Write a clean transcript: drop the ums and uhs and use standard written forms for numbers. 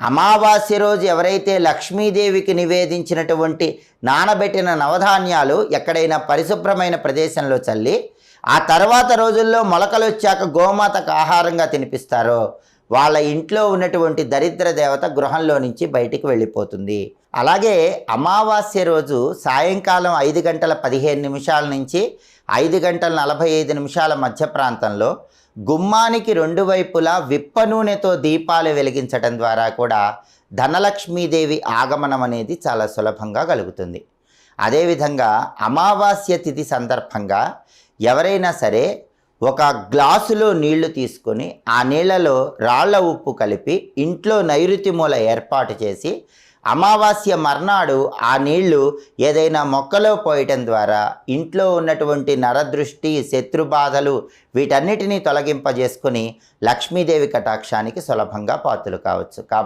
అమావాస్య రోజు ఎవరైతే లక్ష్మీదేవికి నివేదించినటువంటి నానబెట్టిన నవధాన్యాలు ఎక్కడైనా పరిశుభ్రమైన ప్రదేశంలో చల్లి ఆ తర్వాత రోజుల్లో మొలకలు వచ్చాక గోమాతకు ఆహారంగా తినిపిస్తారో వాళ్ళ ఇంట్లో ఉన్నటువంటి దరిద్ర దేవత గృహంలో నుంచి బయటికి వెళ్ళిపోతుంది. అలాగే అమావాస్య రోజు సాయంకాలం 5:15 నుంచి 5:45 మధ్య ప్రాంతంలో గుమ్మానికి 2 వైపులా విప్ప నూనెతో దీపాలు వెలిగించడం ద్వారా కూడా ధనలక్ష్మీదేవి ఆగమనం అనేది చాలా సులభంగా కలుగుతుంది. అదేవిధంగా అమావాస్య తిథి సందర్భంగా ఎవరైనా సరే ఒక గ్లాసులో నీళ్లు తీసుకొని ఆ నీళ్లలో రాళ్ల ఉప్పు కలిపి ఇంట్లో నైరుతి మూల ఏర్పాటు చేసి అమావాస్య మర్నాడు ఆ నీళ్లు ఏదైనా మొక్కలో పోయటం ద్వారా ఇంట్లో ఉన్నటువంటి నరదృష్టి, శత్రుబాధలు వీటన్నిటినీ తొలగింపజేసుకొని లక్ష్మీదేవి కటాక్షానికి సులభంగా పాత్రలు కావచ్చు. కాబట్టి